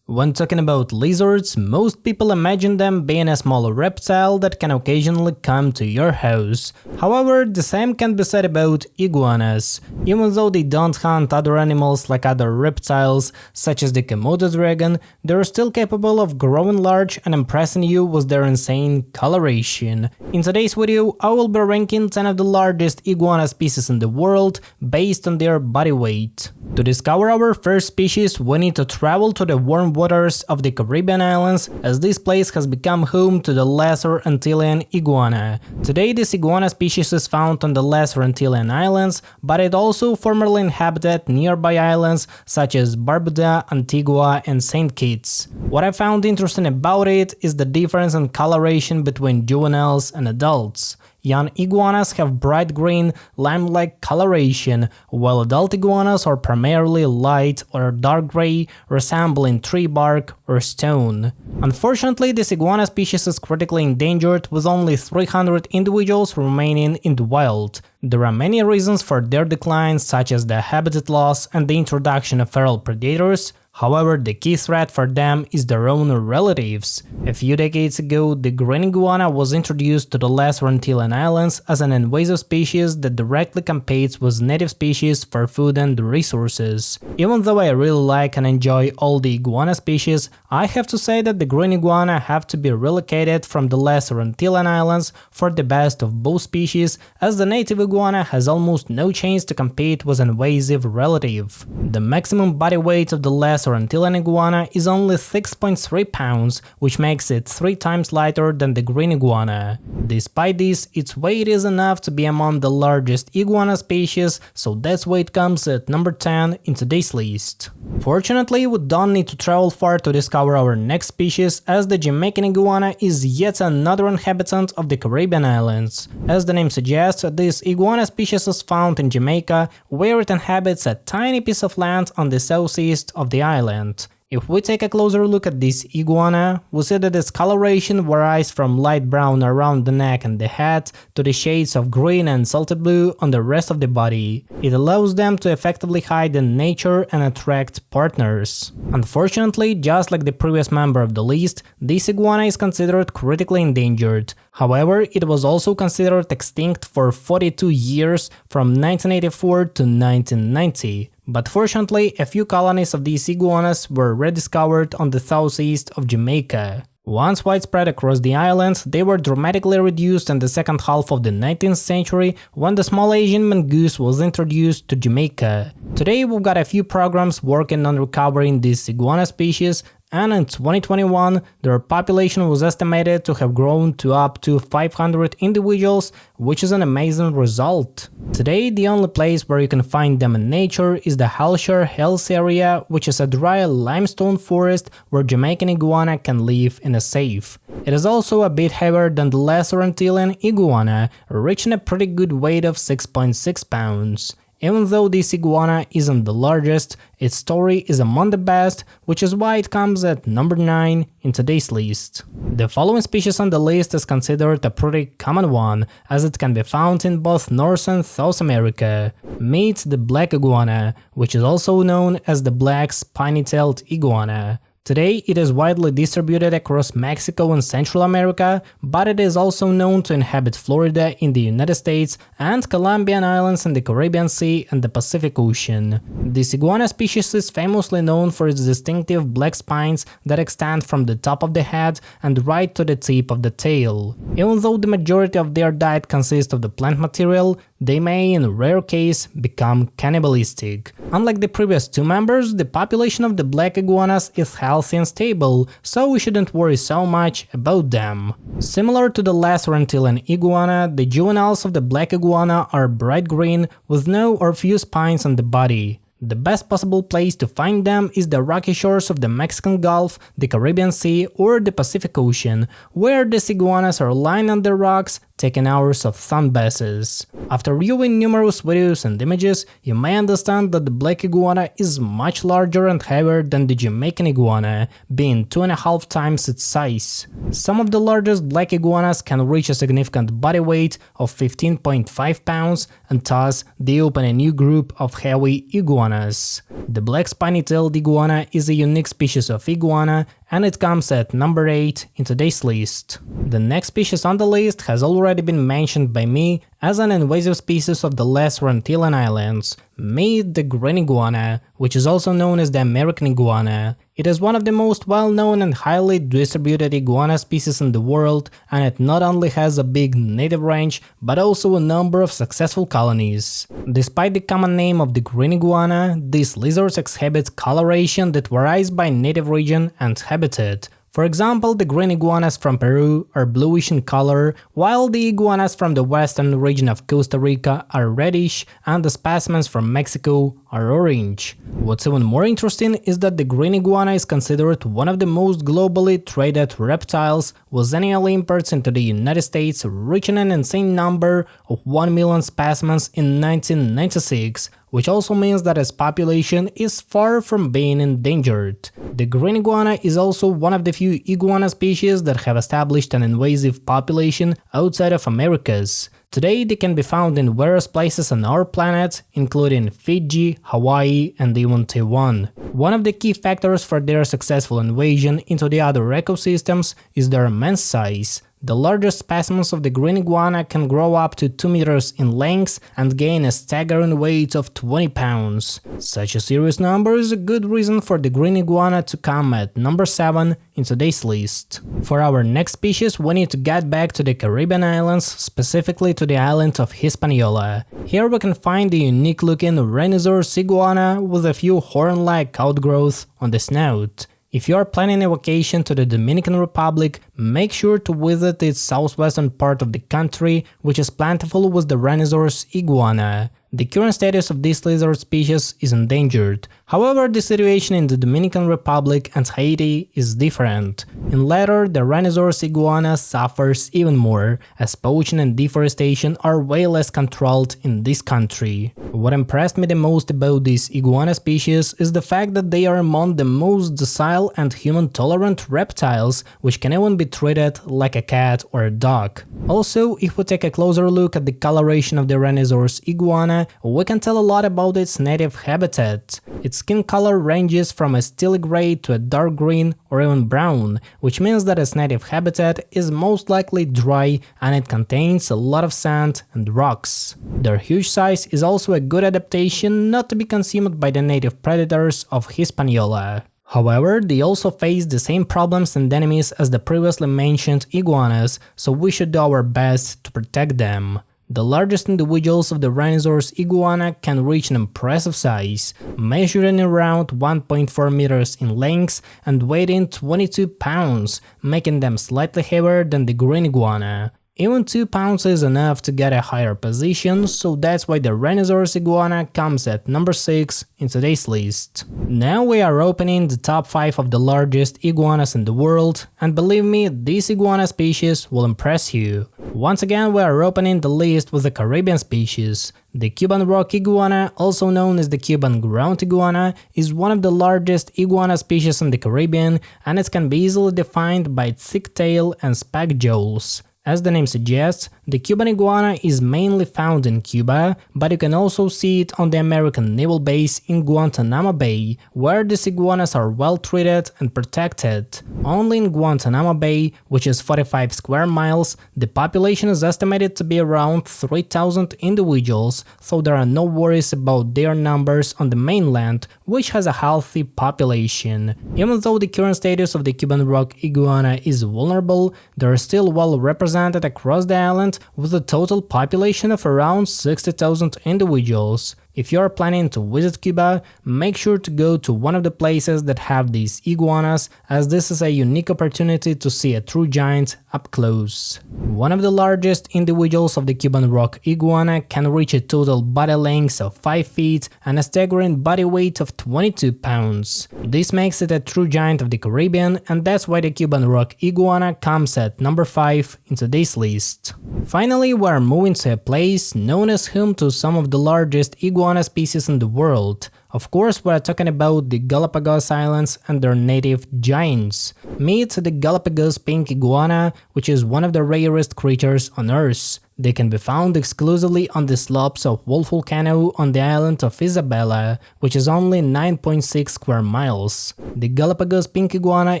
When talking about lizards, most people imagine them being a small reptile that can occasionally come to your house. However, the same can be said about iguanas. Even though they don't hunt other animals like other reptiles, such as the Komodo dragon, they're still capable of growing large and impressing you with their insane coloration. In today's video, I will be ranking 10 of the largest iguana species in the world based on their body weight. To discover our first species, we need to travel to the warm waters of the Caribbean islands, as this place has become home to the lesser Antillean iguana. Today this iguana species is found on the lesser Antillean islands, but it also formerly inhabited nearby islands such as Barbuda, Antigua and St. Kitts. What I found interesting about it is the difference in coloration between juveniles and adults. Young iguanas have bright green, lime-like coloration, while adult iguanas are primarily light or dark gray, resembling tree bark or stone. Unfortunately, this iguana species is critically endangered, with only 300 individuals remaining in the wild. There are many reasons for their decline, such as the habitat loss and the introduction of feral predators. However, the key threat for them is their own relatives. A few decades ago, the green iguana was introduced to the lesser Antillean islands as an invasive species that directly competes with native species for food and resources. Even though I really like and enjoy all the iguana species, I have to say that the green iguana have to be relocated from the lesser Antillean islands for the best of both species, as the native iguana has almost no chance to compete with an invasive relative. The maximum body weight of the lesser Antillean iguana is only 6.3 pounds, which makes it 3 times lighter than the green iguana. Despite this, its weight is enough to be among the largest iguana species, so that's why it comes at number 10 in today's list. Fortunately, we don't need to travel far to discover our next species, as the Jamaican iguana is yet another inhabitant of the Caribbean islands. As the name suggests, this iguana species is found in Jamaica, where it inhabits a tiny piece of land on the southeast of the island. If we take a closer look at this iguana, we see that its coloration varies from light brown around the neck and the head to the shades of green and salty blue on the rest of the body. It allows them to effectively hide in nature and attract partners. Unfortunately, just like the previous member of the list, this iguana is considered critically endangered. However, it was also considered extinct for 42 years, from 1984 to 1990. But fortunately, a few colonies of these iguanas were rediscovered on the southeast of Jamaica. Once widespread across the island, they were dramatically reduced in the second half of the 19th century when the small Asian mongoose was introduced to Jamaica. Today we've got a few programs working on recovering this iguana species, and in 2021 their population was estimated to have grown to up to 500 individuals, which is an amazing result. Today the only place where you can find them in nature is the Halshire Hills area, which is a dry limestone forest where Jamaican iguana can live in a safe. It is also a bit heavier than the lesser Antillean iguana, reaching a pretty good weight of 6.6 pounds. Even though this iguana isn't the largest, its story is among the best, which is why it comes at number 9 in today's list. The following species on the list is considered a pretty common one, as it can be found in both North and South America. Meet the black iguana, which is also known as the black spiny-tailed iguana. Today it is widely distributed across Mexico and Central America, but it is also known to inhabit Florida in the United States and Columbian Islands in the Caribbean Sea and the Pacific Ocean. This iguana species is famously known for its distinctive black spines that extend from the top of the head and right to the tip of the tail. Even though the majority of their diet consists of the plant material, they may, in rare case, become cannibalistic. Unlike the previous two members, the population of the black iguanas is healthy and stable, so we shouldn't worry so much about them. Similar to the lesser Antillean iguana, the juveniles of the black iguana are bright green with no or few spines on the body. The best possible place to find them is the rocky shores of the Mexican Gulf, the Caribbean Sea or the Pacific Ocean, where these iguanas are lying on the rocks, taking hours of sun baths. After viewing numerous videos and images, you may understand that the black iguana is much larger and heavier than the Jamaican iguana, being 2.5 times its size. Some of the largest black iguanas can reach a significant body weight of 15.5 pounds, and thus they open a new group of heavy iguanas. The black spiny-tailed iguana is a unique species of iguana, and it comes at number 8 in today's list. The next species on the list has already been mentioned by me as an invasive species of the lesser Antillean islands. Meet the green iguana, which is also known as the American iguana. It is one of the most well-known and highly distributed iguana species in the world, and it not only has a big native range, but also a number of successful colonies. Despite the common name of the green iguana, these lizards exhibit coloration that varies by native region and habitat. For example, the green iguanas from Peru are bluish in color, while the iguanas from the western region of Costa Rica are reddish and the specimens from Mexico are orange. What's even more interesting is that the green iguana is considered one of the most globally traded reptiles, with annual imports into the United States reaching an insane number of 1 million specimens in 1996, which also means that its population is far from being endangered. The green iguana is also one of the few iguana species that have established an invasive population outside of Americas. Today they can be found in various places on our planet, including Fiji, Hawaii, and even Taiwan. One of the key factors for their successful invasion into the other ecosystems is their immense size. The largest specimens of the green iguana can grow up to 2 meters in length and gain a staggering weight of 20 pounds. Such a serious number is a good reason for the green iguana to come at number 7 in today's list. For our next species, we need to get back to the Caribbean islands, specifically to the island of Hispaniola. Here we can find the unique looking Rhinoceros Iguana with a few horn-like outgrowths on the snout. If you are planning a vacation to the Dominican Republic, make sure to visit its southwestern part of the country, which is plentiful with the Rhinoceros iguana. The current status of this lizard species is endangered. However, the situation in the Dominican Republic and Haiti is different. In latter, the Rhinoceros iguana suffers even more, as poaching and deforestation are way less controlled in this country. What impressed me the most about this iguana species is the fact that they are among the most docile and human-tolerant reptiles, which can even be treated like a cat or a dog. Also, if we take a closer look at the coloration of the Rhinoceros iguana, we can tell a lot about its native habitat. Its skin color ranges from a steely gray to a dark green or even brown, which means that its native habitat is most likely dry and it contains a lot of sand and rocks. Their huge size is also a good adaptation not to be consumed by the native predators of Hispaniola. However, they also face the same problems and enemies as the previously mentioned iguanas, so we should do our best to protect them. The largest individuals of the Rhinoceros iguana can reach an impressive size, measuring around 1.4 meters in length and weighing 22 pounds, making them slightly heavier than the green iguana. Even 2 pounds is enough to get a higher position, so that's why the Rhinoceros iguana comes at number 6 in today's list. Now we are opening the top 5 of the largest iguanas in the world, and believe me, this iguana species will impress you. Once again, we are opening the list with the Caribbean species. The Cuban rock iguana, also known as the Cuban ground iguana, is one of the largest iguana species in the Caribbean, and it can be easily defined by its thick tail and spiked jaws. As the name suggests, the Cuban iguana is mainly found in Cuba, but you can also see it on the American naval base in Guantanamo Bay, where these iguanas are well treated and protected. Only in Guantanamo Bay, which is 45 square miles, the population is estimated to be around 3,000 individuals, so there are no worries about their numbers on the mainland, which has a healthy population. Even though the current status of the Cuban rock iguana is vulnerable, they are still well represented across the island with a total population of around 60,000 individuals. If you are planning to visit Cuba, make sure to go to one of the places that have these iguanas, as this is a unique opportunity to see a true giant up close. One of the largest individuals of the Cuban rock iguana can reach a total body length of 5 feet and a staggering body weight of 22 pounds. This makes it a true giant of the Caribbean, and that's why the Cuban rock iguana comes at number 5 in today's list. Finally, we're moving to a place known as home to some of the largest iguana species in the world. Of course, we're talking about the Galapagos Islands and their native giants. Meet the Galapagos pink iguana, which is one of the rarest creatures on Earth. They can be found exclusively on the slopes of Wolf Volcano on the island of Isabela, which is only 9.6 square miles. The Galapagos pink iguana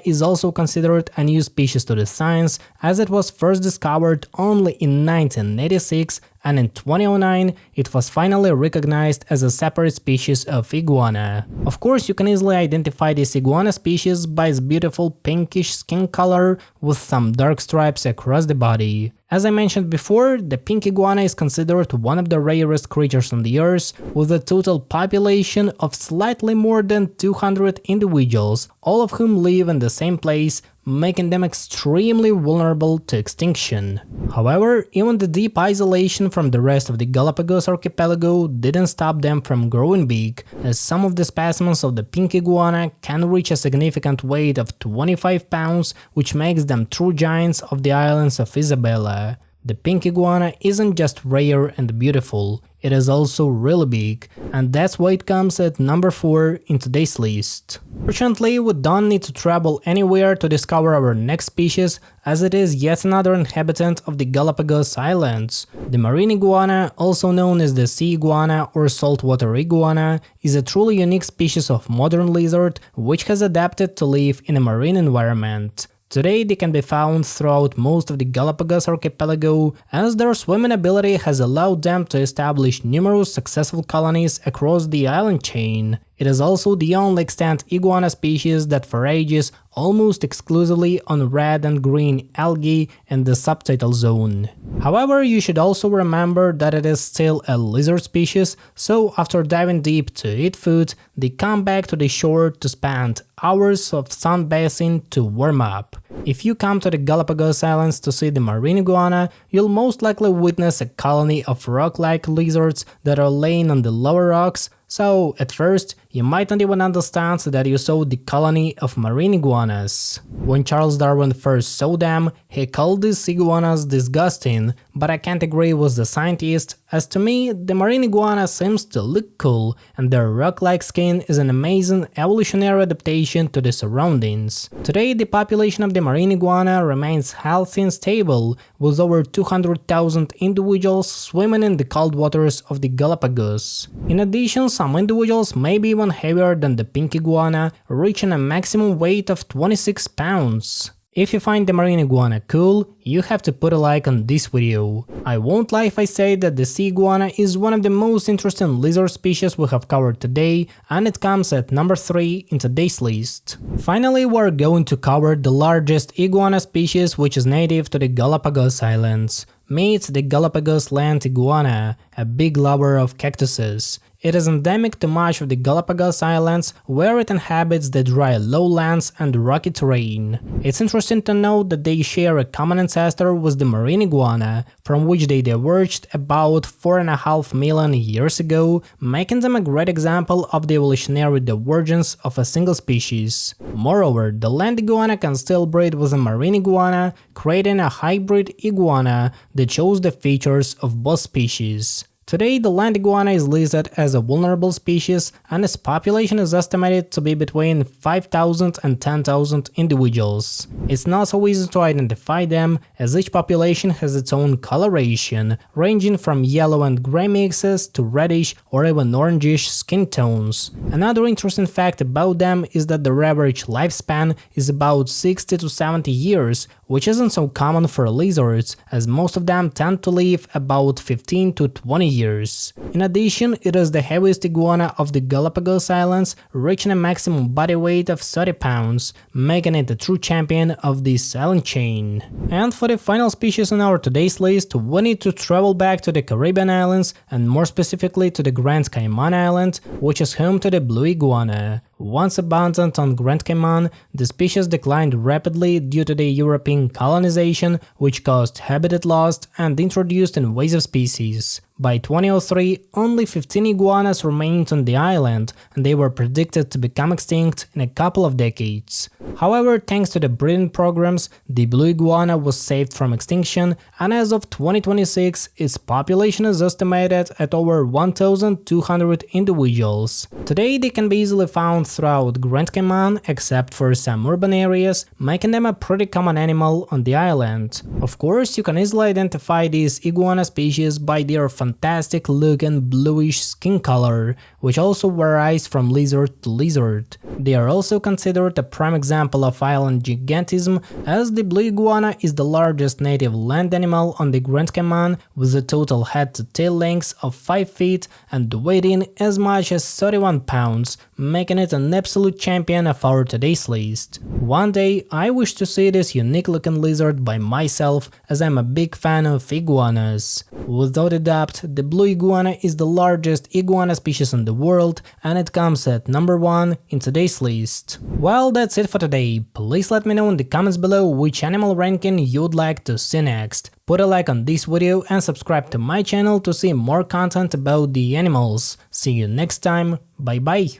is also considered a new species to the science, as it was first discovered only in 1986, and in 2009 it was finally recognized as a separate species of iguana. Of course, you can easily identify this iguana species by its beautiful pinkish skin color with some dark stripes across the body. As I mentioned before, the pink iguana is considered one of the rarest creatures on the earth, with a total population of slightly more than 200 individuals, all of whom live in the same place, making them extremely vulnerable to extinction. However, even the deep isolation from the rest of the Galapagos archipelago didn't stop them from growing big, as some of the specimens of the pink iguana can reach a significant weight of 25 pounds, which makes them true giants of the islands of Isabela. The pink iguana isn't just rare and beautiful, it is also really big, and that's why it comes at number 4 in today's list. Fortunately, we don't need to travel anywhere to discover our next species, as it is yet another inhabitant of the Galapagos Islands. The marine iguana, also known as the sea iguana or saltwater iguana, is a truly unique species of modern lizard which has adapted to live in a marine environment. Today they can be found throughout most of the Galapagos archipelago, as their swimming ability has allowed them to establish numerous successful colonies across the island chain. It is also the only extant iguana species that forages almost exclusively on red and green algae in the subtidal zone. However, you should also remember that it is still a lizard species, so after diving deep to eat food, they come back to the shore to spend hours of sunbathing to warm up. If you come to the Galapagos Islands to see the marine iguana, you'll most likely witness a colony of rock-like lizards that are laying on the lower rocks, so at first you might not even understand that you saw the colony of marine iguanas. When Charles Darwin first saw them, he called these iguanas disgusting, but I can't agree with the scientist, as to me the marine iguana seems to look cool, and their rock-like skin is an amazing evolutionary adaptation to the surroundings. Today the population of the marine iguana remains healthy and stable, with over 200,000 individuals swimming in the cold waters of the Galapagos. In addition, some individuals may be even heavier than the pink iguana, reaching a maximum weight of 26 pounds. If you find the marine iguana cool, you have to put a like on this video. I won't lie if I say that the sea iguana is one of the most interesting lizard species we have covered today, and it comes at number 3 in today's list. Finally, we're going to cover the largest iguana species, which is native to the Galapagos Islands. Meet the Galapagos land iguana, a big lover of cactuses. It is endemic to much of the Galapagos Islands, where it inhabits the dry lowlands and rocky terrain. It's interesting to note that they share a common ancestor with the marine iguana, from which they diverged about 4.5 million years ago, making them a great example of the evolutionary divergence of a single species. Moreover, the land iguana can still breed with a marine iguana, creating a hybrid iguana that shows the features of both species. Today, the land iguana is listed as a vulnerable species, and its population is estimated to be between 5,000 and 10,000 individuals. It's not so easy to identify them, as each population has its own coloration, ranging from yellow and gray mixes to reddish or even orangish skin tones. Another interesting fact about them is that their average lifespan is about 60 to 70 years, which isn't so common for lizards, as most of them tend to live about 15 to 20 years. In addition, it is the heaviest iguana of the Galapagos Islands, reaching a maximum body weight of 30 pounds, making it a true champion of this silent chain. And for the final species on our today's list, we need to travel back to the Caribbean islands, and more specifically to the Grand Cayman Island, which is home to the blue iguana. Once abundant on Grand Cayman, the species declined rapidly due to the European colonization, which caused habitat loss and introduced invasive species. By 2003, only 15 iguanas remained on the island, and they were predicted to become extinct in a couple of decades. However, thanks to the breeding programs, the blue iguana was saved from extinction, and as of 2026, its population is estimated at over 1,200 individuals. Today, they can be easily found throughout Grand Cayman, except for some urban areas, making them a pretty common animal on the island. Of course, you can easily identify these iguana species by their fantastic looking bluish skin color, which also varies from lizard to lizard. They are also considered a prime example of island gigantism, as the blue iguana is the largest native land animal on the Grand Cayman, with a total head to tail length of 5 feet and weighing as much as 31 pounds, making it an absolute champion of our today's list. One day I wish to see this unique looking lizard by myself, as I'm a big fan of iguanas. Without a doubt, the blue iguana is the largest iguana species in the world, and it comes at number 1 in today's list. Well, that's it for today. Please let me know in the comments below which animal ranking you'd like to see next. Put a like on this video and subscribe to my channel to see more content about the animals. See you next time, bye bye!